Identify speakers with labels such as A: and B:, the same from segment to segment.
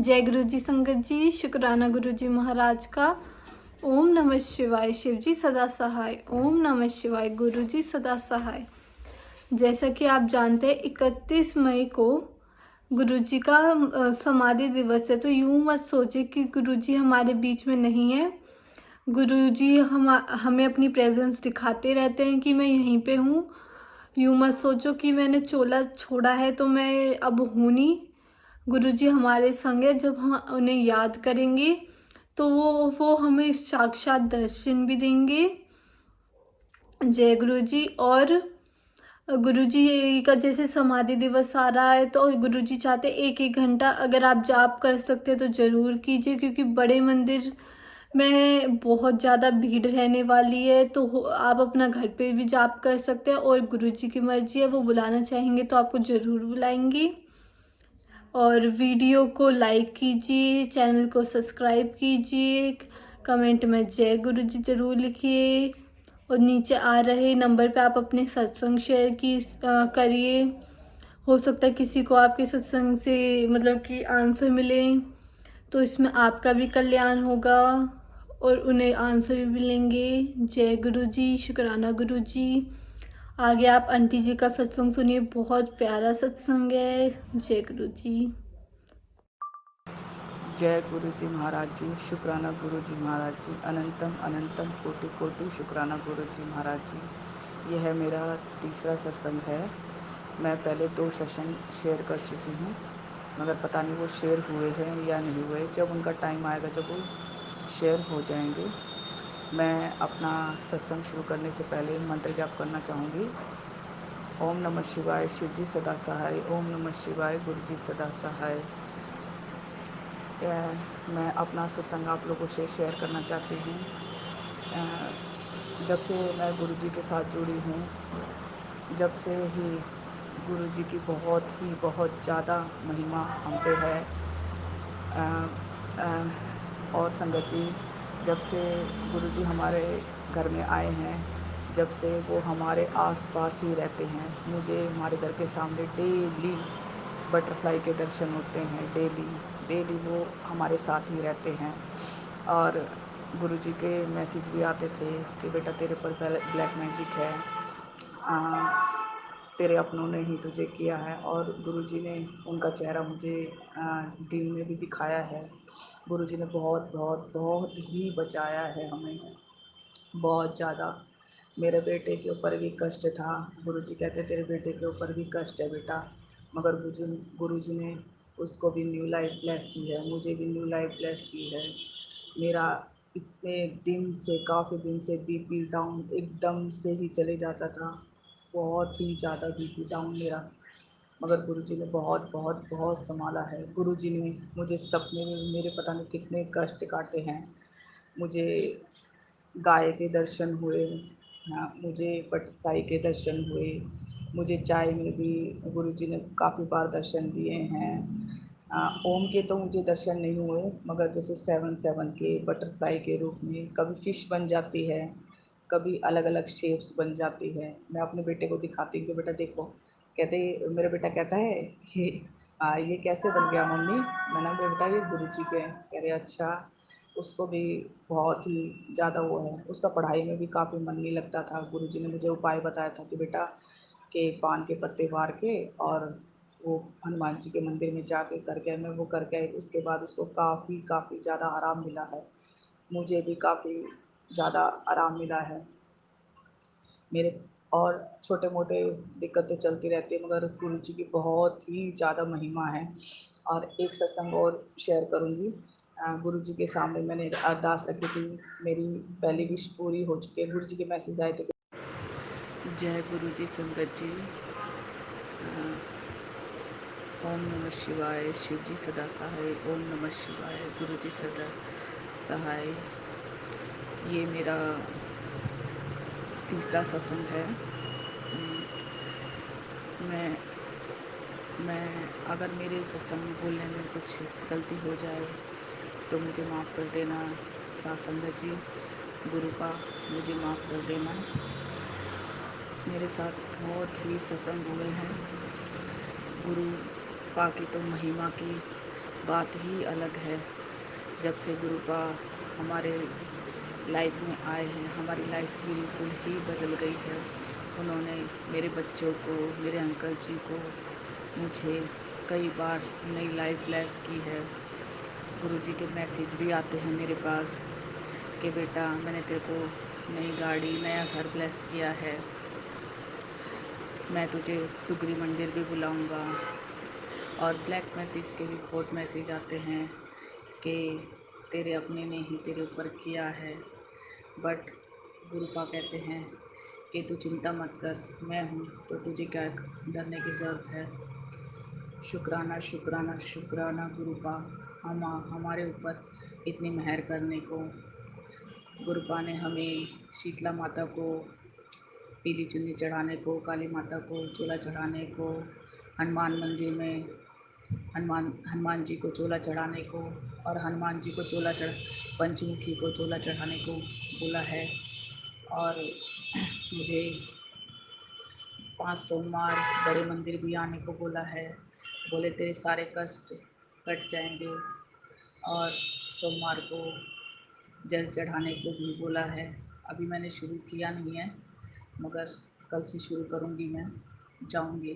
A: जय गुरु जी संगत जी, शुक्राना गुरु जी महाराज का। ओम नमः शिवाय, शिव जी सदा सहाय। ओम नमः शिवाय, गुरु जी सदा सहाय। जैसा कि आप जानते हैं 31 मई को गुरु जी का समाधि दिवस है। तो यूं मत सोचे कि गुरु जी हमारे बीच में नहीं है। गुरु जी हमें अपनी प्रेजेंस दिखाते रहते हैं कि मैं यहीं पे हूँ। यूं मत सोचो कि मैंने चोला छोड़ा है तो मैं अब हूँ नहीं। गुरु जी हमारे संग है। जब हम उन्हें याद करेंगे तो वो हमें साक्षात दर्शन भी देंगे। जय गुरु जी। और गुरु जी का जैसे समाधि दिवस आ रहा है तो गुरु जी चाहते एक एक घंटा अगर आप जाप कर सकते हैं तो ज़रूर कीजिए, क्योंकि बड़े मंदिर में बहुत ज़्यादा भीड़ रहने वाली है। तो आप अपना घर पे भी जाप कर सकते हैं, और गुरु जी की मर्जी है, वो बुलाना चाहेंगे तो आपको ज़रूर बुलाएंगे। और वीडियो को लाइक कीजिए, चैनल को सब्सक्राइब कीजिए, कमेंट में जय गुरु जी ज़रूर लिखिए, और नीचे आ रहे नंबर पे आप अपने सत्संग शेयर करिए। हो सकता है किसी को आपके सत्संग से मतलब कि आंसर मिले, तो इसमें आपका भी कल्याण होगा और उन्हें आंसर भी मिलेंगे। जय गुरु जी, शुक्राना गुरु जी। आगे आप आंटी जी का सत्संग सुनिए, बहुत प्यारा सत्संग है। जय गुरु जी।
B: जय गुरु जी महाराज जी, शुक्राना गुरु जी महाराज जी। अनंतम अनंतम कोटि कोटि शुक्राना गुरु जी महाराज जी। यह मेरा तीसरा सत्संग है। मैं पहले 2 सत्संग शेयर कर चुकी हूँ, मगर पता नहीं वो शेयर हुए हैं या नहीं हुए। जब उनका टाइम आएगा, जब वो शेयर हो जाएंगे, मैं अपना सत्संग शुरू करने से पहले मंत्र जाप करना चाहूँगी। ओम नमः शिवाय, शिव जी सदा सहाय। ओम नमः शिवाय, गुरु जी सदा सहाय। मैं अपना सत्संग आप लोगों से शेयर करना चाहती हूँ। जब से मैं गुरु जी के साथ जुड़ी हूँ, जब से ही गुरु जी की बहुत ज़्यादा महिमा हम पे है। और संगत जी, जब से गुरु जी हमारे घर में आए हैं, जब से वो हमारे आसपास ही रहते हैं, मुझे हमारे घर के सामने डेली बटरफ्लाई के दर्शन होते हैं। डेली वो हमारे साथ ही रहते हैं। और गुरु जी के मैसेज भी आते थे कि बेटा तेरे पर ब्लैक मैजिक है, तेरे अपनों ने ही तुझे किया है। और गुरु जी ने उनका चेहरा मुझे ड्रीम में भी दिखाया है। गुरु जी ने बहुत बहुत बहुत ही बचाया है हमें, बहुत ज़्यादा। मेरे बेटे के ऊपर भी कष्ट था। गुरु जी कहते तेरे बेटे के ऊपर भी कष्ट है बेटा, मगर गुरु जी ने उसको भी न्यू लाइफ ब्लेस की है, मुझे भी न्यू लाइफ ब्लेस की है। मेरा इतने दिन से, काफ़ी दिन से बीपी डाउन एकदम से ही चले जाता था, बहुत ही ज़्यादा बीपी डाउन मेरा, मगर गुरु जी ने बहुत बहुत बहुत संभाला है। गुरु जी ने मुझे सपने में मेरे पता नहीं कितने कष्ट काटे हैं। मुझे गाय के दर्शन हुए, हाँ, मुझे बटरफ्लाई के दर्शन हुए, मुझे चाय में भी गुरु जी ने काफ़ी बार दर्शन दिए हैं। ओम के तो मुझे दर्शन नहीं हुए, मगर जैसे 7 के बटरफ्लाई के रूप में कभी फ़िश बन जाती है, कभी अलग अलग शेप्स बन जाती है। मैं अपने बेटे को दिखाती हूँ कि बेटा देखो, कहते मेरा बेटा कहता है कि ये कैसे बन गया मम्मी? मैंने कहा बेटा ये गुरु जी के हैं। कह रहे अच्छा। उसको भी बहुत ही ज़्यादा वो है, उसका पढ़ाई में भी काफ़ी मन नहीं लगता था। गुरु जी ने मुझे उपाय बताया था कि बेटा के पान के पत्ते वार के और वो हनुमान जी के मंदिर में जाके करके आए। मैं वो करके आई, उसके बाद उसको काफ़ी ज़्यादा आराम मिला है, मुझे भी काफ़ी ज़्यादा आराम मिला है। मेरे और छोटे मोटे दिक्कतें चलती रहती है, मगर गुरु जी की बहुत ही ज़्यादा महिमा है। और एक सत्संग और शेयर करूँगी। गुरु जी के सामने मैंने अरदास रखी थी, मेरी पहली विश पूरी हो चुकी है। गुरु जी के मैसेज आए थे। जय गुरु जी संगत जी। ओम नमः शिवाय, शिव जी सदा सहाय। ओम नमः शिवाय, गुरु जी सदा सहाय। ये मेरा तीसरा सत्संग है। मैं अगर मेरे सत्संग में बोलने में कुछ गलती हो जाए तो मुझे माफ़ कर देना। सत्संग जी, गुरु का मुझे माफ़ कर देना। मेरे साथ बहुत ही सत्संग हुए हैं। गुरु पा की तो महिमा की बात ही अलग है। जब से गुरुपा हमारे लाइफ में आए हैं, हमारी लाइफ बिल्कुल ही बदल गई है। उन्होंने मेरे बच्चों को, मेरे अंकल जी को, मुझे कई बार नई लाइफ ब्लेस की है। गुरुजी के मैसेज भी आते हैं मेरे पास कि बेटा मैंने तेरे को नई गाड़ी, नया घर ब्लेस किया है, मैं तुझे टुकरी मंदिर भी बुलाऊंगा। और ब्लैक मैसेज के भी बहुत मैसेज आते हैं कि तेरे अपने ने ही तेरे ऊपर किया है। बट गुरुपा कहते हैं कि तू चिंता मत कर, मैं हूँ तो तुझे क्या डरने की ज़रूरत है। शुक्राना शुक्राना शुक्राना गुरुपा, हमारे ऊपर इतनी मेहर करने को। गुरुपा ने हमें शीतला माता को पीली चुन्नी चढ़ाने को, काली माता को चोला चढ़ाने को, हनुमान मंदिर में हनुमान जी को चोला चढ़ाने को, और हनुमान जी को चोला चढ़ पंचमुखी को चोला चढ़ाने को बोला है। और मुझे 5 सोमवार बड़े मंदिर भी आने को बोला है। बोले तेरे सारे कष्ट कट जाएंगे। और सोमवार को जल चढ़ाने को भी बोला है। अभी मैंने शुरू किया नहीं है, मगर कल से शुरू करूँगी। मैं जाऊँगी,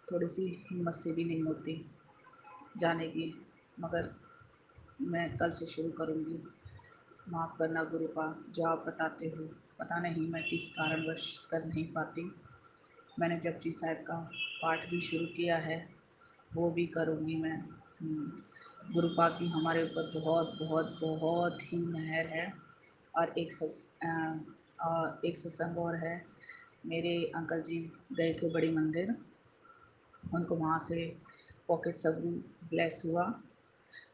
B: थोड़ी सी हिम्मत से भी नहीं होती जाने की, मगर मैं कल से शुरू करूँगी। माफ़ करना गुरुपा, जो आप बताते हो, पता नहीं मैं किस कारणवश कर नहीं पाती। मैंने जपजी साहिब का पाठ भी शुरू किया है, वो भी करूँगी मैं। गुरुपा की हमारे ऊपर बहुत बहुत बहुत ही मेहर है। और एक सत्संग और है। मेरे अंकल जी गए थे बड़ी मंदिर, उनको वहाँ से पॉकेट सगू ब्लेस हुआ।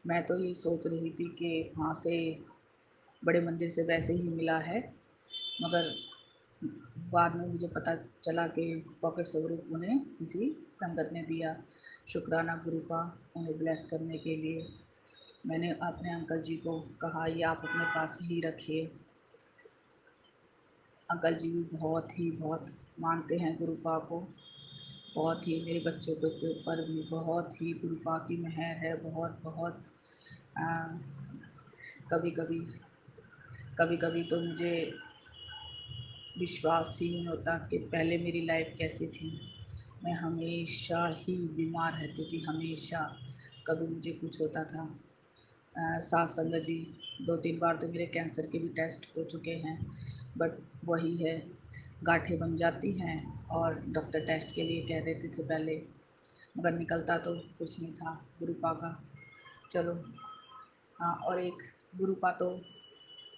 B: मैं तो ये सोच रही थी कि वहाँ से बड़े मंदिर से वैसे ही मिला है, मगर बाद में मुझे पता चला कि पॉकेट स्वरूप उन्हें किसी संगत ने दिया। शुक्राना गुरुपा, उन्हें ब्लेस करने के लिए। मैंने अपने अंकल जी को कहा ये आप अपने पास ही रखिए। अंकल जी भी बहुत मानते हैं गुरुपा को, बहुत ही। मेरे बच्चों के ऊपर भी बहुत ही गुरुपा की मेहर है, बहुत कभी कभी तो मुझे विश्वास ही नहीं होता कि पहले मेरी लाइफ कैसी थी। मैं हमेशा ही बीमार रहती थी, हमेशा। कभी मुझे कुछ होता था। साथ संगत जी 2-3 बार तो मेरे कैंसर के भी टेस्ट हो चुके हैं, बट वही है, गांठें बन जाती हैं और डॉक्टर टेस्ट के लिए कह देते थे पहले, मगर निकलता तो कुछ नहीं था गुरुपा का। चलो, हाँ, और एक गुरुपा तो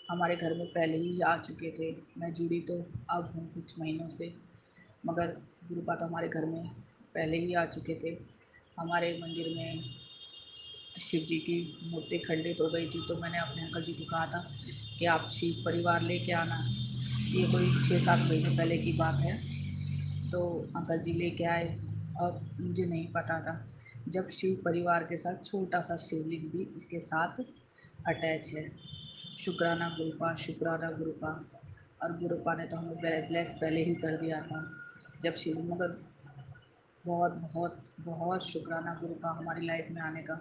B: हमारे घर में पहले ही आ चुके थे। मैं जुड़ी तो अब हूँ कुछ महीनों से, मगर गुरुपा तो हमारे घर में पहले ही आ चुके थे। हमारे मंदिर में शिव जी की मूर्ति खंडित हो गई थी, तो मैंने अपने अंकल जी को कहा था कि आप शिव परिवार लेके आना। ये कोई 6-7 महीने पहले की बात है। तो अंकल जी लेके आए और मुझे नहीं पता था, जब शिव परिवार के साथ छोटा सा शिवलिंग भी उसके साथ अटैच है। शुक्राना गुरुपा, शुक्राना गुरुपा। और गुरुपा ने तो हमें ब्लेस पहले ही कर दिया था जब शिव, मगर बहुत बहुत बहुत शुक्राना गुरुपा हमारी लाइफ में आने का,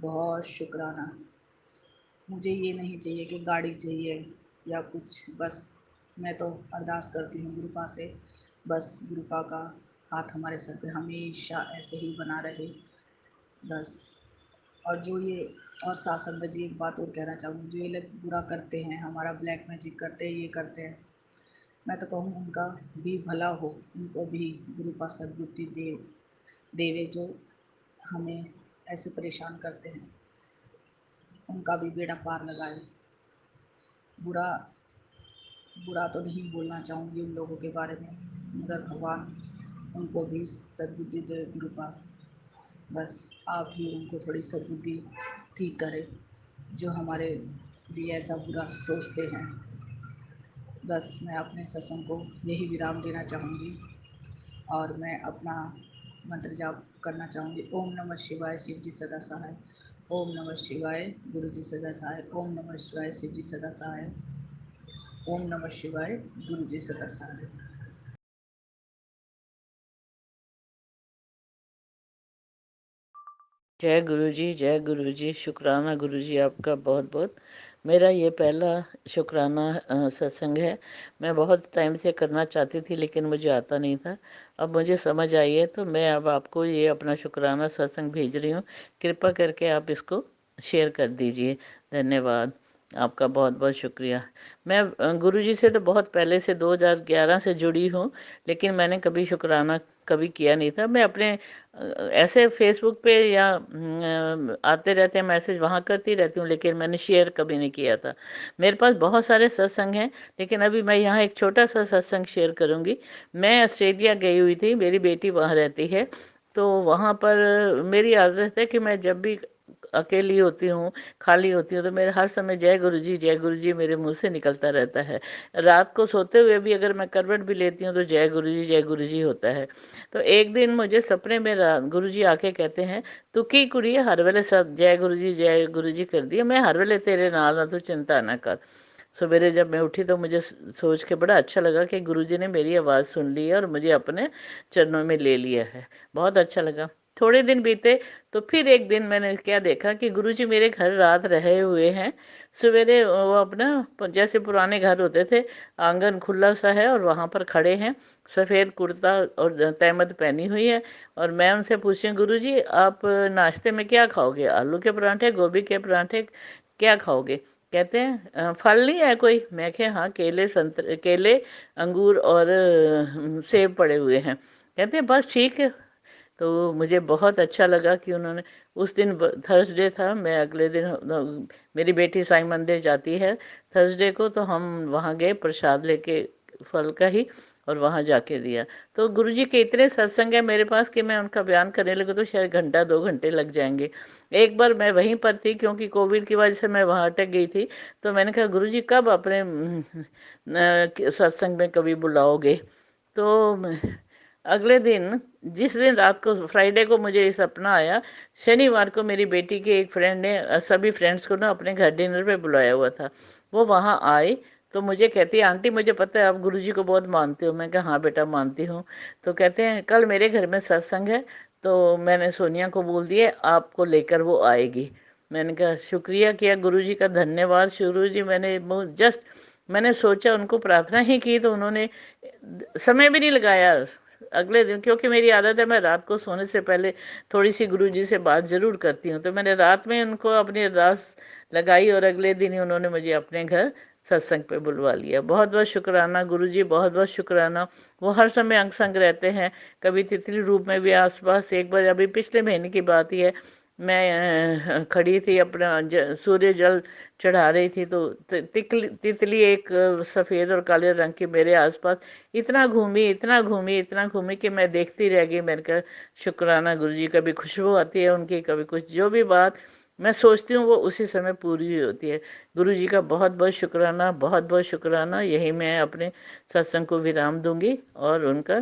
B: बहुत शुक्राना। मुझे ये नहीं चाहिए कि गाड़ी चाहिए या कुछ, बस मैं तो अरदास करती हूँ गुरुपा से, बस गुरुपा का हाथ हमारे सर पे हमेशा ऐसे ही बना रहे, बस। और जो ये, और साथ संगत जी एक बात और कहना चाहूँगी, जो ये लोग बुरा करते हैं, हमारा ब्लैक मैजिक करते हैं, ये करते हैं, मैं तो कहूँ उनका भी भला हो, उनको भी गुरुपा सद्बुद्धि देवे, जो हमें ऐसे परेशान करते हैं, उनका भी बेड़ा पार लगाए। बुरा बुरा तो नहीं बोलना चाहूँगी उन लोगों के बारे में, मगर भगवान उनको भी सद्बुद्धि दे गुरुपा। बस आप ही उनको थोड़ी सद्बुद्धि ठीक करें, जो हमारे लिए ऐसा बुरा सोचते हैं। बस मैं अपने सत्संग को यही विराम देना चाहूँगी, और मैं अपना मंत्र जाप करना चाहूँगी। ओम नमः शिवाय, शिव जी सदा सहाय। ओम नमः शिवाय, गुरु जी सदा सहाय। ओम नमः शिवाय, शिव जी सदा सहाय। ओम नमः शिवाय, गुरु जी सदा सहाय।
C: जय गुरु जी, जय गुरु जी। शुक्राना गुरु जी आपका बहुत बहुत। मेरा ये पहला शुक्राना सत्संग है। मैं बहुत टाइम से करना चाहती थी लेकिन मुझे आता नहीं था। अब मुझे समझ आई है तो मैं अब आपको ये अपना शुक्राना सत्संग भेज रही हूँ। कृपा करके आप इसको शेयर कर दीजिए। धन्यवाद, आपका बहुत बहुत शुक्रिया। मैं गुरु जी से तो बहुत पहले से 2011 से जुड़ी हूँ, लेकिन मैंने कभी शुक्राना कभी किया नहीं था। मैं अपने ऐसे फेसबुक पे या आते रहते हैं मैसेज, वहाँ करती रहती हूँ, लेकिन मैंने शेयर कभी नहीं किया था। मेरे पास बहुत सारे सत्संग हैं, लेकिन अभी मैं यहाँ एक छोटा सा सत्संग शेयर करूँगी। मैं ऑस्ट्रेलिया गई हुई थी, मेरी बेटी वहाँ रहती है। तो वहाँ पर मेरी आदत है कि मैं जब भी अकेली होती हूँ, खाली होती हूँ, तो मेरे हर समय जय गुरु जी मेरे मुंह से निकलता रहता है। रात को सोते हुए भी अगर मैं करवट भी लेती हूँ तो जय गुरु जी होता है। तो एक दिन मुझे सपने में गुरु जी आके कहते हैं, तू की कुड़िए हर वेले सब जय गुरु जी कर दिया, मैं हर वेले तेरे नाल, तू चिंता ना कर। सवेरे जब मैं उठी तो मुझे सोच के बड़ा अच्छा लगा कि गुरुजी ने मेरी आवाज़ सुन ली है और मुझे अपने चरणों में ले लिया है। बहुत अच्छा लगा। थोड़े दिन बीते तो फिर एक दिन मैंने क्या देखा कि गुरुजी मेरे घर रात रहे हुए हैं। सवेरे वो अपना जैसे पुराने घर होते थे, आंगन खुला सा है और वहाँ पर खड़े हैं, सफ़ेद कुर्ता और तहमद पहनी हुई है। और मैं उनसे पूछी, गुरुजी आप नाश्ते में क्या खाओगे? आलू के परांठे, गोभी के परांठे, क्या खाओगे? कहते हैं फल नहीं है कोई? मैं कहा हाँ, केले, संतरे, केले, अंगूर और सेब पड़े हुए हैं। कहते हैं बस ठीक है। तो मुझे बहुत अच्छा लगा कि उन्होंने उस दिन थर्सडे था, मैं अगले दिन मेरी बेटी साईं मंदिर जाती है थर्सडे को, तो हम वहाँ गए प्रसाद लेके, फल का ही, और वहाँ जाके दिया। तो गुरुजी के इतने सत्संग है मेरे पास कि मैं उनका बयान करने लगी तो शायद घंटा 2 घंटे लग जाएंगे। एक बार मैं वहीं पर थी, क्योंकि कोविड की वजह से मैं वहाँ अटक गई थी। तो मैंने कहा गुरुजी कब अपने सत्संग में कभी बुलाओगे? तो अगले दिन, जिस दिन रात को फ्राइडे को मुझे ये सपना आया, शनिवार को मेरी बेटी के एक फ्रेंड ने सभी फ्रेंड्स को ना अपने घर डिनर पे बुलाया हुआ था। वो वहाँ आए तो मुझे कहती है, आंटी मुझे पता है आप गुरुजी को बहुत मानते हो। मैं कहा हाँ बेटा मानती हूँ। तो कहते हैं कल मेरे घर में सत्संग है, तो मैंने सोनिया को बोल दिया आपको लेकर वो आएगी। मैंने कहा शुक्रिया किया गुरुजी का, धन्यवाद गुरुजी। मैंने सोचा, उनको प्रार्थना ही की, तो उन्होंने समय भी नहीं लगाया। अगले दिन, क्योंकि मेरी आदत है मैं रात को सोने से पहले थोड़ी सी गुरुजी से बात ज़रूर करती हूँ, तो मैंने रात में उनको अपनी अरदास लगाई और अगले दिन ही उन्होंने मुझे अपने घर सत्संग पे बुलवा लिया। बहुत बहुत शुक्राना गुरुजी, बहुत बहुत शुक्राना। वो हर समय अंग संग रहते हैं, कभी तितली रूप में भी आसपास। एक बार अभी पिछले महीने की बात ही है, मैं खड़ी थी अपना सूर्य जल चढ़ा रही थी, तो तितली एक सफ़ेद और काले रंग की मेरे आसपास इतना घूमी, इतना घूमी, इतना घूमी कि मैं देखती रह गई। मैंने कहा शुक्राना गुरुजी, कभी खुशबू आती है उनकी, कभी कुछ, जो भी बात मैं सोचती हूँ वो उसी समय पूरी होती है। गुरुजी का बहुत बहुत शुक्राना, बहुत बहुत शुक्राना। यही मैं अपने सत्संग को विराम दूंगी और उनका